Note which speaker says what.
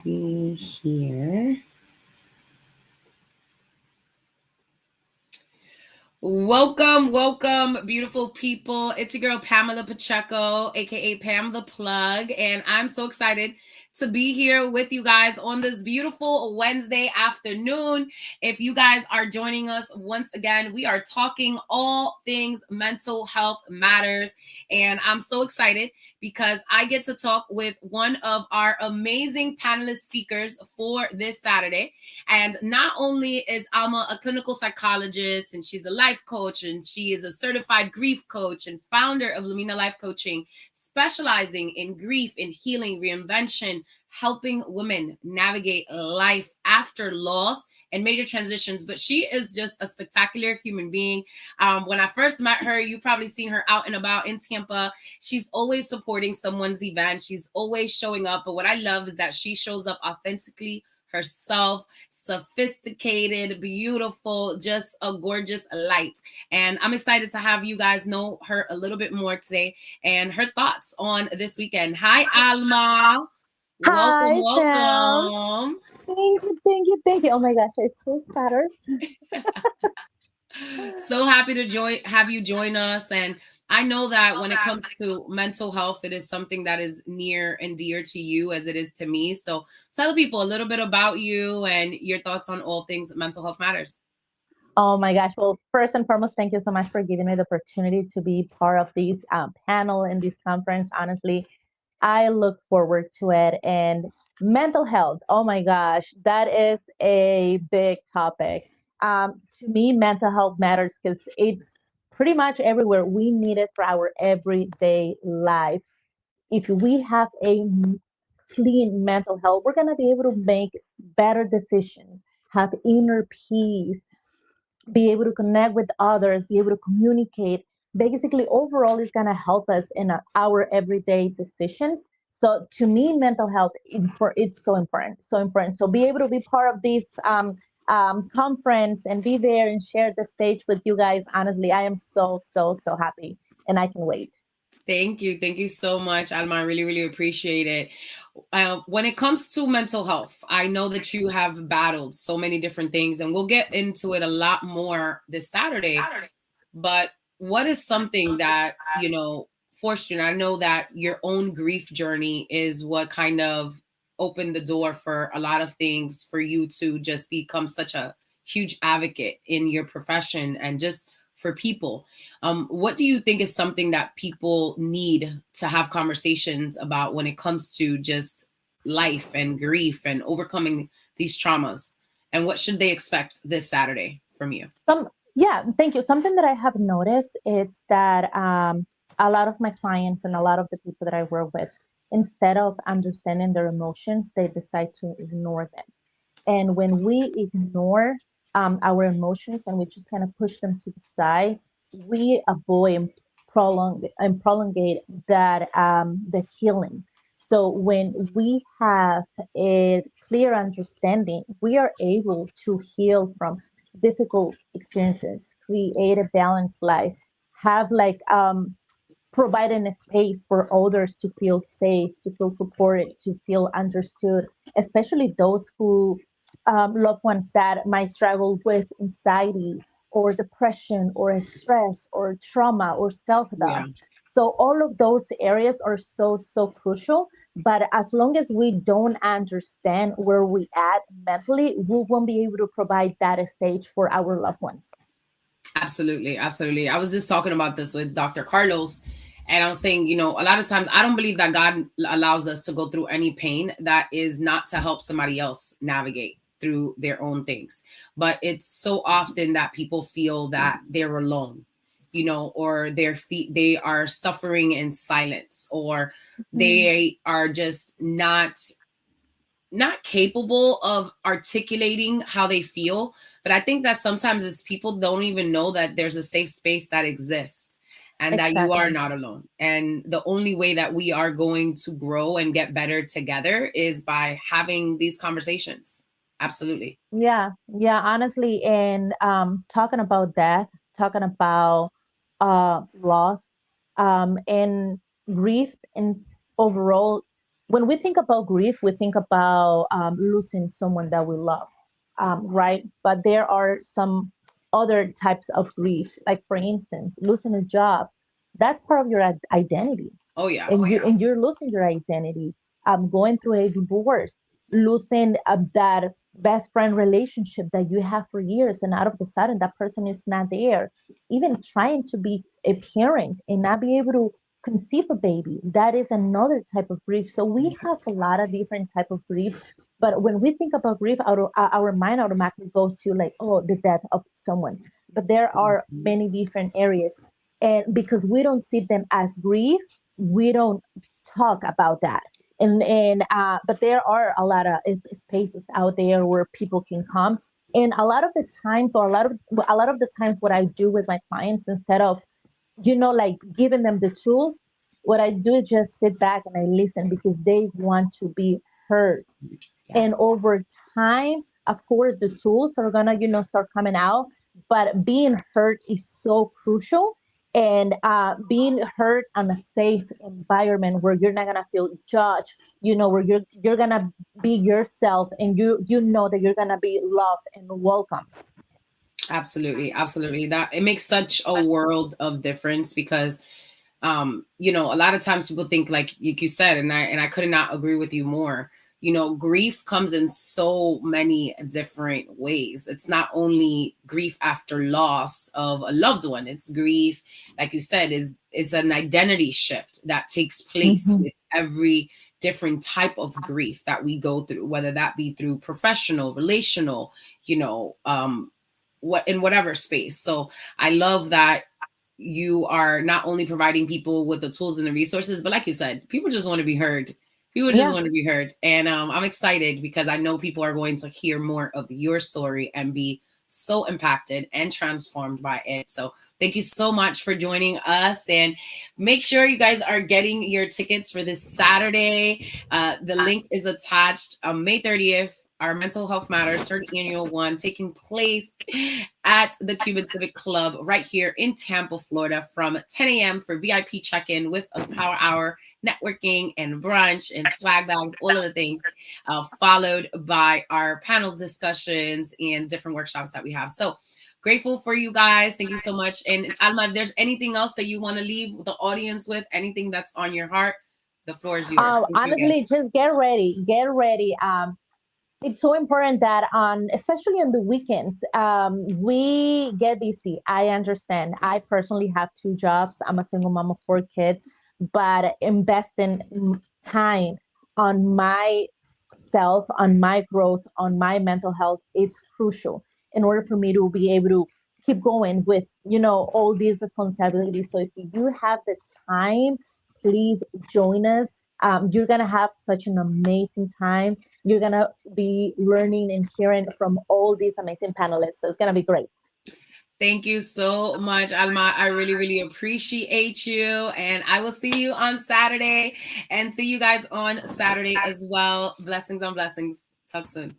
Speaker 1: See here. Welcome, beautiful people. It's your girl, Pamela Pacheco, aka Pam the Plug, and I'm so excited to be here with you guys on this beautiful Wednesday afternoon. If you guys are joining us once again, we are talking all things mental health matters, and I'm so excited because I get to talk with one of our amazing panelist speakers for this Saturday. And not only is Alma a clinical psychologist and she's a life coach and she is a certified grief coach and founder of Lumina Life Coaching, specializing in grief, in healing, reinvention, helping women navigate life after loss and major transitions. But she is just a spectacular human being. When I first met her, you probably seen her out and about in Tampa. She's always supporting someone's event. She's always showing up. But what I love is that she shows up authentically herself, sophisticated, beautiful, just a gorgeous light. And I'm excited to have you guys know her a little bit more today and her thoughts on this weekend. Hi, Alma.
Speaker 2: Hi, Pam.
Speaker 1: Welcome.
Speaker 2: Thank you. Oh my gosh, it's so flattered.
Speaker 1: So happy to have you join us. And I know that when it comes to mental health, it is something that is near and dear to you as it is to me. So tell people a little bit about you and your thoughts on all things mental health matters.
Speaker 2: Oh my gosh. Well, first and foremost, thank you so much for giving me the opportunity to be part of this panel in this conference. Honestly, I look forward to it. And mental health, oh my gosh, that is a big topic. To me, mental health matters because it's pretty much everywhere. We need it for our everyday life. If we have a clean mental health, we're going to be able to make better decisions, have inner peace, be able to connect with others, be able to communicate. Basically, overall, is going to help us in our everyday decisions. So, to me, mental health it's so important, so important. So, be able to be part of this conference and be there and share the stage with you guys. Honestly, I am so happy, and I can wait.
Speaker 1: Thank you. Thank you so much, Alma. I really, really appreciate it. When it comes to mental health, I know that you have battled so many different things, and we'll get into it a lot more this Saturday. But what is something that, forced you? And I know that your own grief journey is what kind of opened the door for a lot of things for you to just become such a huge advocate in your profession and just for people. What do you think is something that people need to have conversations about when it comes to just life and grief and overcoming these traumas? And what should they expect this Saturday from you?
Speaker 2: Yeah, thank you. Something that I have noticed is that a lot of my clients and a lot of the people that I work with, instead of understanding their emotions, they decide to ignore them. And when we ignore our emotions and we just kind of push them to the side, we avoid prolongate that the healing. So when we have a clear understanding, we are able to heal from difficult experiences, create a balanced life, have like providing a space for others to feel safe, to feel supported, to feel understood, especially those who loved ones that might struggle with anxiety or depression or stress or trauma or self-doubt.
Speaker 1: Yeah.
Speaker 2: So all of those areas are so crucial. But as long as we don't understand where we at mentally, we won't be able to provide that stage for our loved ones.
Speaker 1: Absolutely, absolutely. I was just talking about this with Dr. Carlos, and I was saying, a lot of times I don't believe that God allows us to go through any pain that is not to help somebody else navigate through their own things. But it's so often that people feel that they're alone, or they are suffering in silence, or they are just not capable of articulating how they feel. But I think that sometimes it's people don't even know that there's a safe space that exists and that you are
Speaker 2: Exactly.
Speaker 1: not alone. And the only way that we are going to grow and get better together is by having these conversations. Absolutely.
Speaker 2: Yeah, honestly, and talking about death, talking about loss, and grief, and overall, when we think about grief, we think about losing someone that we love, right? But there are some other types of grief, like for instance, losing a job. That's part of your identity,
Speaker 1: Oh yeah.
Speaker 2: and you're losing your identity. Going through a divorce, losing that best friend relationship that you have for years, and out of the sudden that person is not there. Even trying to be a parent and not be able to conceive a baby, that is another type of grief. So we have a lot of different type of grief, but when we think about grief, our mind automatically goes to like, oh, the death of someone. But there are many different areas, and because we don't see them as grief, we don't talk about that. And but there are a lot of spaces out there where people can come. And a lot of the times, or a lot of the times, what I do with my clients, instead of like giving them the tools, what I do is just sit back and I listen, because they want to be heard.
Speaker 1: Yeah.
Speaker 2: And over time, of course, the tools are gonna, start coming out. But being heard is so crucial. And being heard on a safe environment where you're not gonna feel judged, where you're gonna be yourself, and you know that you're gonna be loved and welcome.
Speaker 1: Absolutely, absolutely. That it makes such a world of difference because a lot of times people think like you said, and I could not agree with you more. Grief comes in so many different ways. It's not only grief after loss of a loved one, it's grief, like you said, is an identity shift that takes place
Speaker 2: Mm-hmm.
Speaker 1: with every different type of grief that we go through, whether that be through professional, relational, what in whatever space. So I love that you are not only providing people with the tools and the resources, but like you said, people just want to be heard. People just
Speaker 2: Yeah.
Speaker 1: want to be heard. And I'm excited because I know people are going to hear more of your story and be so impacted and transformed by it. So thank you so much for joining us. And make sure you guys are getting your tickets for this Saturday. The link is attached on May 30th. Our Mental Health Matters third annual one taking place at the Cuban Civic Club right here in Tampa, Florida from 10 a.m. for VIP check-in with a power hour, networking and brunch and swag bag, all of the things, followed by our panel discussions and different workshops that we have. So grateful for you guys. Thank you so much. And Alma, if there's anything else that you want to leave the audience with, anything that's on your heart, the floor is yours. Thank you again.
Speaker 2: Honestly, just get ready. Get ready. It's so important that especially on the weekends, we get busy. I understand. I personally have two jobs. I'm a single mom of four kids, but investing time on myself, on my growth, on my mental health, it's crucial in order for me to be able to keep going with, all these responsibilities. So if you have the time, please join us. You're going to have such an amazing time. You're going to be learning and hearing from all these amazing panelists. So it's going to be great.
Speaker 1: Thank you so much, Alma. I really, really appreciate you. And I will see you on Saturday and see you guys on Saturday as well. Blessings on blessings. Talk soon.